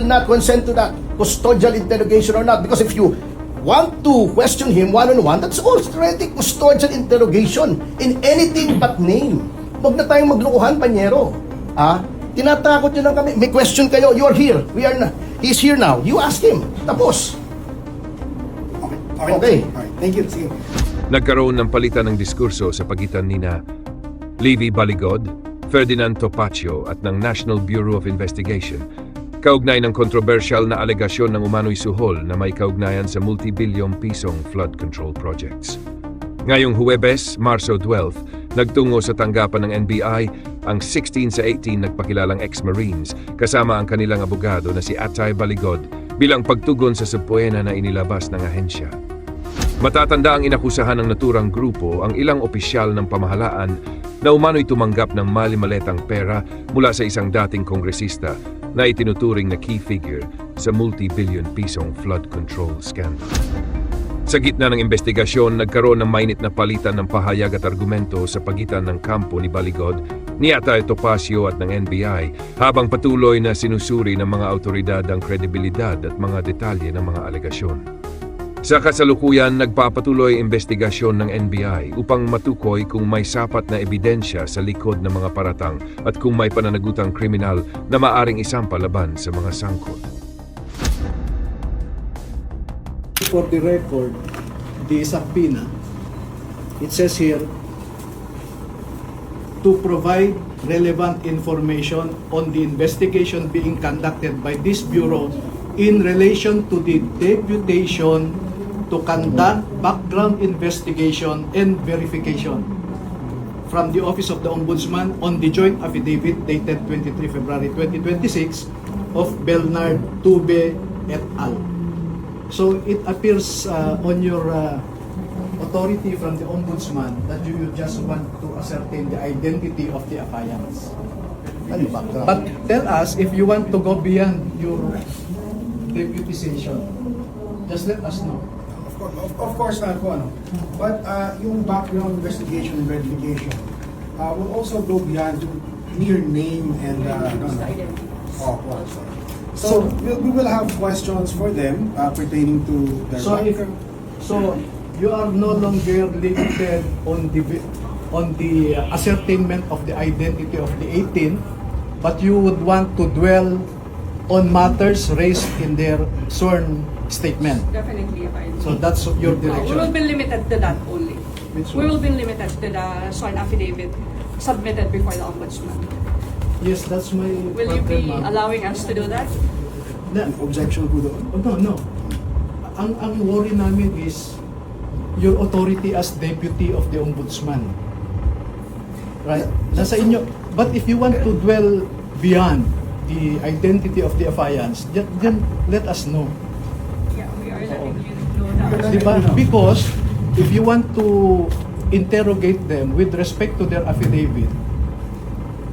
will not consent to that custodial interrogation or not. Because if you want to question him one-on-one, that's already custodial interrogation in anything but name. Huwag na tayong maglukuhan, Panyero. Tinatakot nyo lang kami. May question kayo, you're here. He's here now. You ask him. Tapos. Okay. Alright, thank you. Sige. Nagkaroon ng palitan ng diskurso sa pagitan nina Levi Baligod, Ferdinand Topacio at ng National Bureau of Investigation kaugnay ng kontrobersyal na alegasyon ng umano'y suhol na may kaugnayan sa multi-bilyong pisong flood control projects. Ngayong Huwebes, Marso 12, nagtungo sa tanggapan ng NBI ang 16 sa 18 nagpakilalang ex-Marines kasama ang kanilang abogado na si Atay Baligod bilang pagtugon sa subpoena na inilabas ng ahensya. Matatanda ang inakusahan ng naturang grupo ang ilang opisyal ng pamahalaan na umano'y tumanggap ng mali-maletang pera mula sa isang dating kongresista na itinuturing na key figure sa multi-billion pisong flood control scandal. Sa gitna ng investigasyon, nagkaroon ng mainit na palitan ng pahayag at argumento sa pagitan ng kampo ni Baligod, ni Atay Topacio at ng NBI habang patuloy na sinusuri ng mga autoridad ang kredibilidad at mga detalye ng mga alegasyon. Sa kasalukuyan, nagpapatuloy investigasyon ng NBI upang matukoy kung may sapat na ebidensya sa likod ng mga paratang at kung may pananagutang kriminal na maaring isampalaban sa mga sangkot. For the record, the subpoena, it says here, to provide relevant information on the investigation being conducted by this Bureau in relation to the deputation to conduct background investigation and verification from the Office of the Ombudsman on the joint affidavit dated 23 February 2026 of Bernard Tube et al. So it appears on your authority from the Ombudsman that you just want to ascertain the identity of the affiants. But tell us if you want to go beyond your deputization. Just let us know. Of course not po, ano. But yung background investigation and verification will also go beyond mere name and So we will have questions for them pertaining to their background. So you are no longer limited on the ascertainment of the identity of the 18, but you would want to dwell on matters raised in their sworn statement. Definitely, So that's your direction. We will be limited to that only. Which We one? will be limited to the sworn affidavit submitted before the Ombudsman. Yes, that's my Will you be ma'am. allowing us to do that? Objection po doon. Oh, no. Ang worry namin is your authority as deputy of the Ombudsman. Right? Nasa inyo. But if you want to dwell beyond the identity of the affiants, then let us know. Yeah, we are letting you know that. Diba? Because if you want to interrogate them with respect to their affidavit,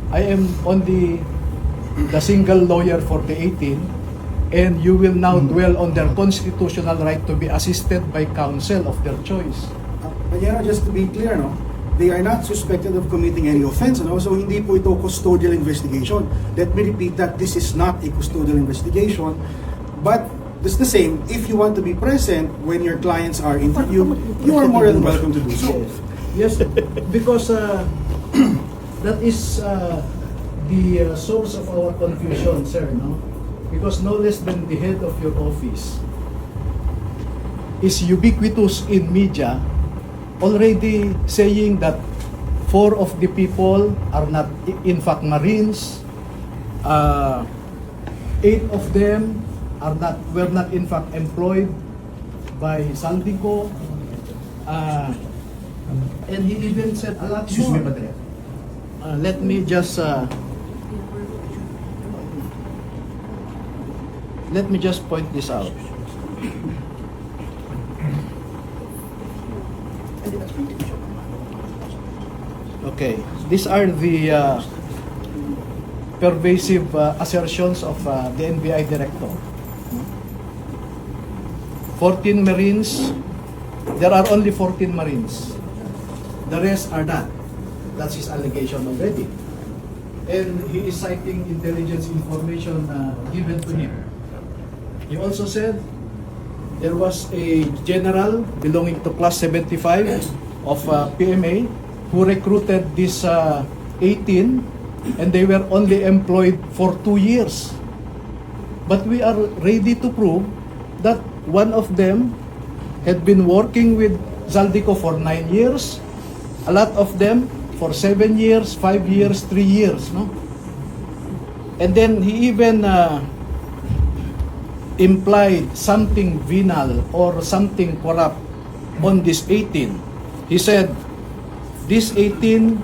I am only the single lawyer for the 18, and you will now dwell on their constitutional right to be assisted by counsel of their choice. But just to be clear, no, they are not suspected of committing any offense, no? So hindi po ito custodial investigation. Let me repeat that this is not a custodial investigation, but it's the same. If you want to be present when your clients are interviewed, you are more than welcome to do so. Yes, because that is the source of our confusion, sir, no? Because no less than the head of your office is ubiquitous in media, already saying that 4 of the people are not in fact Marines, 8 of them were not in fact employed by Saldico, and he even said a lot more. Let me just point this out. Okay, these are the pervasive assertions of the NBI director. 14 Marines, there are only 14 Marines. The rest are not. That's his allegation already. And he is citing intelligence information given to him. He also said there was a general belonging to class 75 of PMA who recruited this 18, and they were only employed for 2 years. But we are ready to prove that one of them had been working with Zaldico for 9 years, a lot of them for 7 years, 5 years, 3 years, no? And then he even implied something venal or something corrupt on this 18. He said, these 18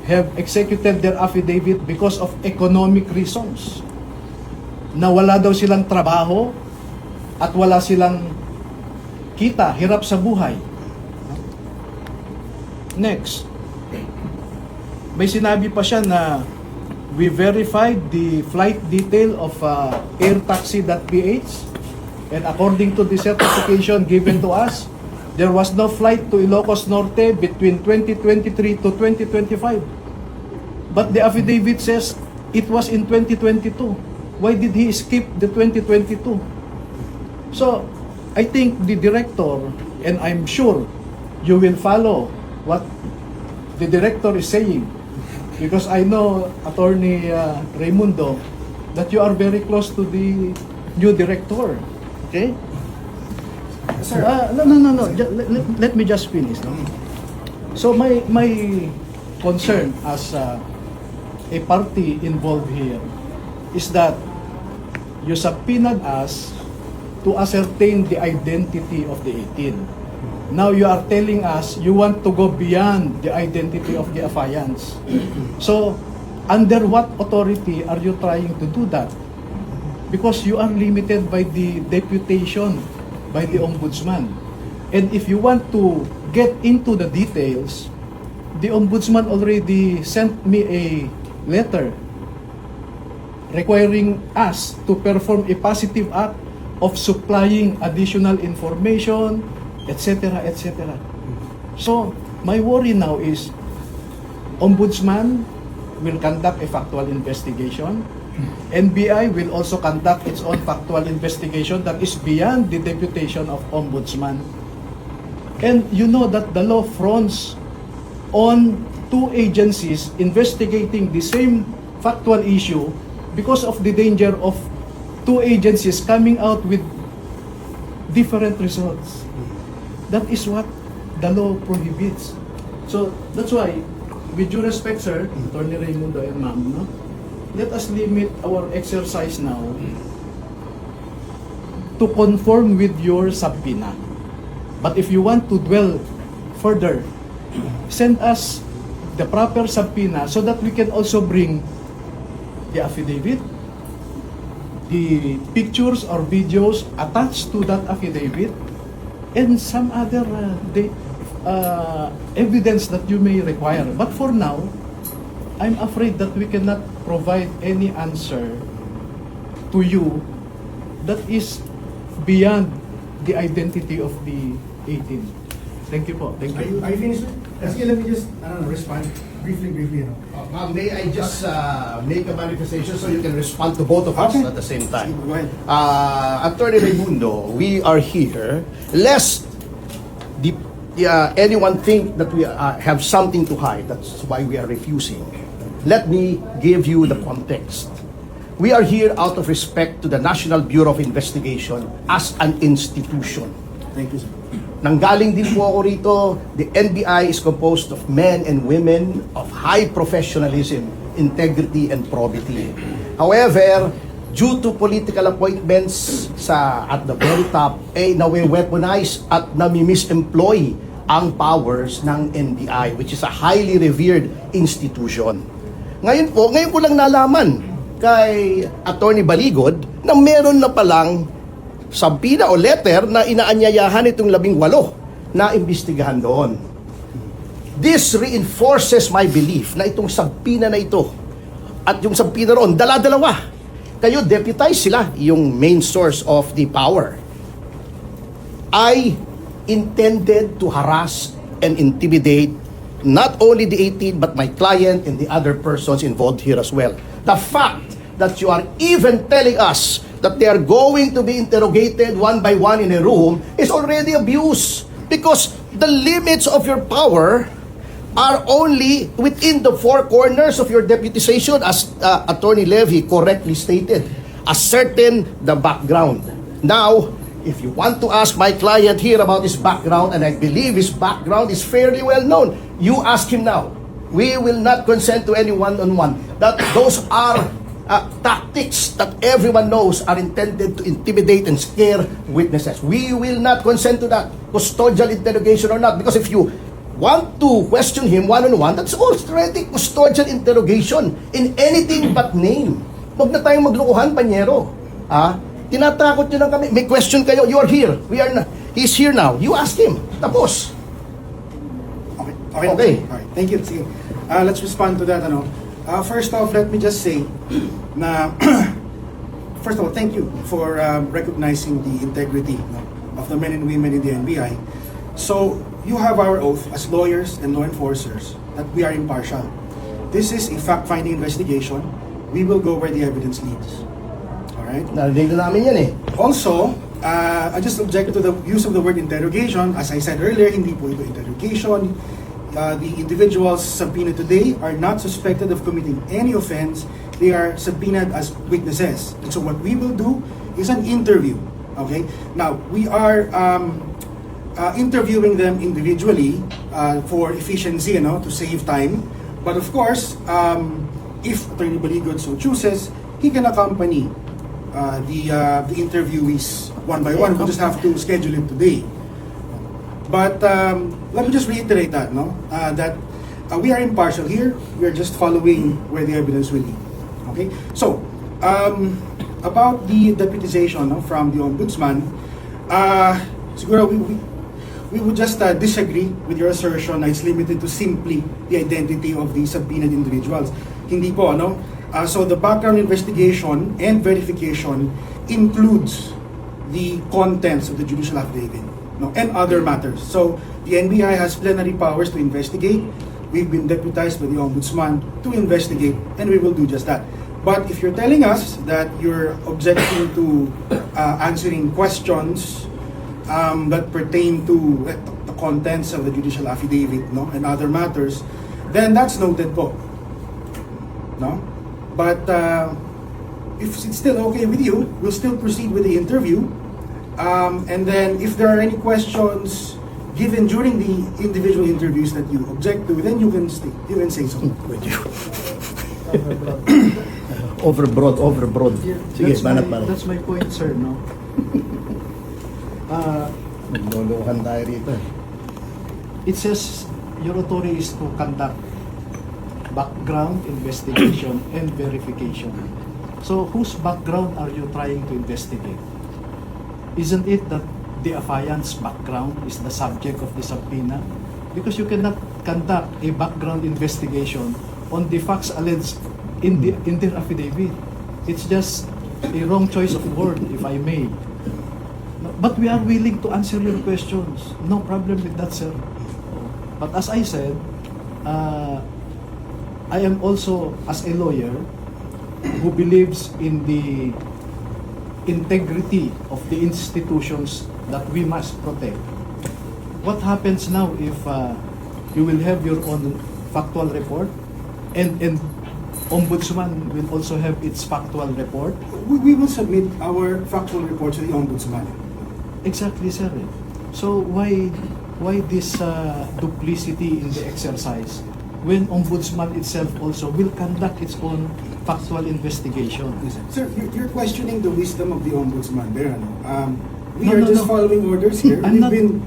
have executed their affidavit because of economic reasons. Na wala daw silang trabaho at wala silang kita, hirap sa buhay. Next, may sinabi pa siya na we verified the flight detail of airtaxi.ph, and according to the certification given to us, there was no flight to Ilocos Norte between 2023 to 2025. But the affidavit says it was in 2022. Why did he skip the 2022? So, I think the director, and I'm sure you will follow what the director is saying, because I know, Attorney Raimundo, that you are very close to the new director. Okay? Sir. No. Let me just finish. No? So my concern as a party involved here is that you subpoenaed us to ascertain the identity of the 18. Now you are telling us you want to go beyond the identity of the affiants. So, under what authority are you trying to do that? Because you are limited by the deputation by the Ombudsman. And if you want to get into the details, the Ombudsman already sent me a letter requiring us to perform a positive act of supplying additional information, etc., etc. So, my worry now is, Ombudsman will conduct a factual investigation. NBI will also conduct its own factual investigation that is beyond the deputation of Ombudsman. And you know that the law fronts on two agencies investigating the same factual issue because of the danger of two agencies coming out with different results. That is what the law prohibits. So that's why, with due respect, sir, Attorney Raimundo and ma'am, no? Let us limit our exercise now to conform with your subpoena. But if you want to dwell further, send us the proper subpoena so that we can also bring the affidavit, the pictures or videos attached to that affidavit, and some other evidence that you may require. But for now, I'm afraid that we cannot provide any answer to you that is beyond the identity of the 18. Thank you po. Thank you. Are you finished? Kasi let me just respond briefly. You know. Ma'am, may I just make a manifestation so you can respond to both of us Okay. at the same time? Go ahead. Attorney Raimundo, we are here lest anyone think that we have something to hide. That's why we are refusing. Let me give you the context. We are here out of respect to the National Bureau of Investigation as an institution. Thank you, sir. Nanggaling din po ako rito, the NBI is composed of men and women of high professionalism, integrity, and probity. However, due to political appointments at the very top, nawe-weaponize at nami-misemploy ang powers ng NBI, which is a highly revered institution. Ngayon ko lang nalaman kay Attorney Baligod na meron na palang subpoena o letter na inaanyayahan itong 18 na imbestigahan doon. This reinforces my belief na itong subpoena na ito at yung subpoena roon, dala-dalawa. Kayo, deputize sila, yung main source of the power, ay intended to harass and intimidate not only the 18 but my client and the other persons involved here as well. The fact that you are even telling us that they are going to be interrogated one by one in a room is already abuse. Because the limits of your power are only within the four corners of your deputization, as Attorney Levy correctly stated, ascertain the background. Now, if you want to ask my client here about his background, and I believe his background is fairly well known, you ask him now. We will not consent to any one-on-one. That those are tactics that everyone knows are intended to intimidate and scare witnesses. We will not consent to that, custodial interrogation or not, because if you want to question him one-on-one, that's already custodial interrogation in anything but name. Huwag na tayong maglukuhan, Panyero. Tinatakot nyo lang kami. May question kayo, you are here. He's here now. You ask him. Tapos. Okay. Okay. Alright, thank you. Sige. Let's respond to that. First off, let me just say na first of all, thank you for recognizing the integrity of the men and women in the NBI. So, you have our oath as lawyers and law enforcers that we are impartial. This is a fact-finding investigation. We will go where the evidence leads. Alright? Narinig na namin yan eh. Also, I just object to the use of the word interrogation. As I said earlier, hindi po ito interrogation. The individuals subpoenaed today are not suspected of committing any offense. They are subpoenaed as witnesses. And so what we will do is an interview. Okay? Now, we are interviewing them individually for efficiency, to save time. But of course, if Attorney Baligod so chooses, he can accompany the interviewees one by one. We just have to schedule it today. But let me just reiterate that, that we are impartial here. We are just following where the evidence will lead. Okay? So, about the deputization from the Ombudsman, siguro we would just disagree with your assertion na it's limited to simply the identity of the subpoenaed individuals. Hindi po, so the background investigation and verification includes the contents of the judicial affidavit and other matters. So the NBI has plenary powers to investigate. We've been deputized by the Ombudsman to investigate, and we will do just that. But if you're telling us that you're objecting to answering questions that pertain to the contents of the judicial affidavit and other matters, then that's noted po. But if it's still okay with you, we'll still proceed with the interview. And then if there are any questions given during the individual interviews that you object to, then you can say so. Overbroad. Sige, banat. That's my point, sir, Magluluhan tayo rito. It says your authority is to conduct background investigation and verification. So, whose background are you trying to investigate? Isn't it that the affiant's background is the subject of the subpoena? Because you cannot conduct a background investigation on the facts alleged in their affidavit. It's just a wrong choice of word, if I may. But we are willing to answer your questions. No problem with that, sir. But as I said, I am also, as a lawyer, who believes in the integrity of the institutions that we must protect. What happens now if you will have your own factual report and Ombudsman will also have its factual report? We will submit our factual report to the Ombudsman. Exactly, sir. So why this duplicity in the exercise when Ombudsman itself also will conduct its own factual investigation? Sir, you're questioning the wisdom of the Ombudsman there. We are just following orders here. We've been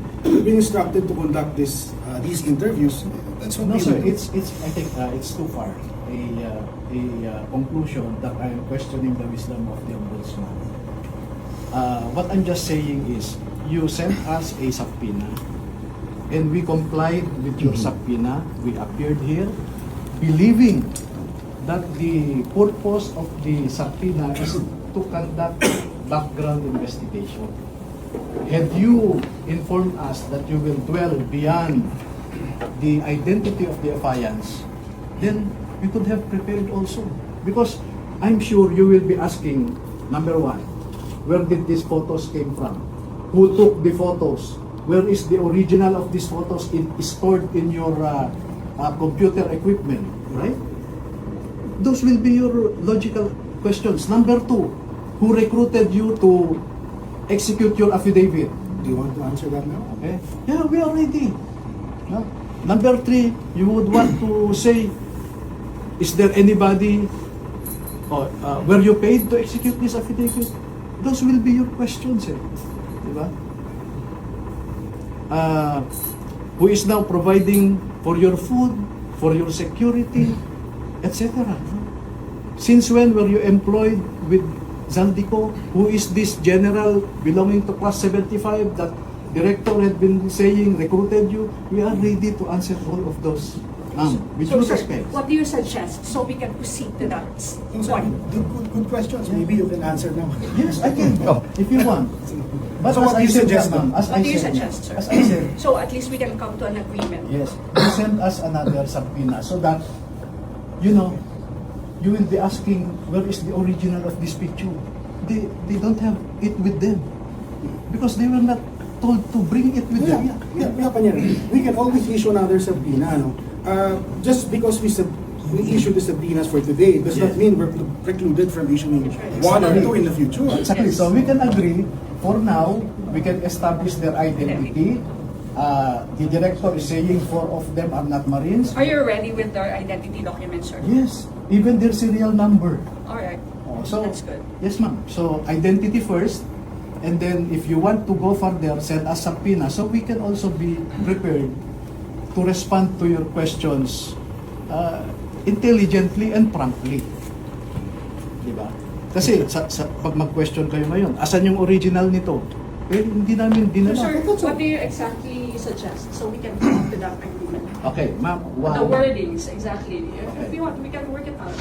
instructed to conduct these interviews. That's what No, we sir. will do. I think it's too far. A conclusion that I am questioning the wisdom of the Ombudsman. What I'm just saying is, you sent us a subpoena, and we complied with your subpoena. We appeared here, believing that the purpose of the subpoena is to conduct background investigation. Had you informed us that you will dwell beyond the identity of the affiants, then we could have prepared also. Because I'm sure you will be asking, number one, where did these photos came from? Who took the photos? Where is the original of these photos stored in your computer equipment, right? Those will be your logical questions. Number two, who recruited you to execute your affidavit? Do you want to answer that now? Okay? Yeah, we are ready. No? Number three, you would want to say, is there anybody, were you paid to execute this affidavit? Those will be your questions. Diba? Who is now providing for your food, for your security, etc. Since when were you employed with Zaldico? Who is this general belonging to class 75 that director had been saying recruited you? We are ready to answer all of those. With So, due sir, respect. what do you suggest so we can proceed to that point? Good questions. Maybe you can answer now. Yes, I can. If you want. But So as what I do you said, suggest, ma'am, ma'am? as What I do you said, suggest, sir? as I said, So at least we can come to an agreement. yes, they send us another subpoena so that, you know, you will be asking where is the original of this picture. They don't have it with them because they were not told to bring it with them. We can always issue another subpoena. No? Just because we issue the subpoenas for today does not Yes. mean we're precluded from issuing Right. one or two in the future. Exactly. So we can agree. For now, we can establish their identity. The director is saying 4 of them are not Marines. Are you ready with their identity documents, sir? Yes, even their serial number. All right. Oh, so That's good. yes, ma'am. So identity first, and then if you want to go further, send us subpoena so we can also be prepared to respond to your questions intelligently and promptly. Di ba? Kasi pag mag-question kayo ngayon, asan yung original nito? Eh, hindi namin So, dinala. sir, what do you exactly suggest so we can come to that agreement? Okay, ma'am. The wordings, exactly. If we want, we can work it out.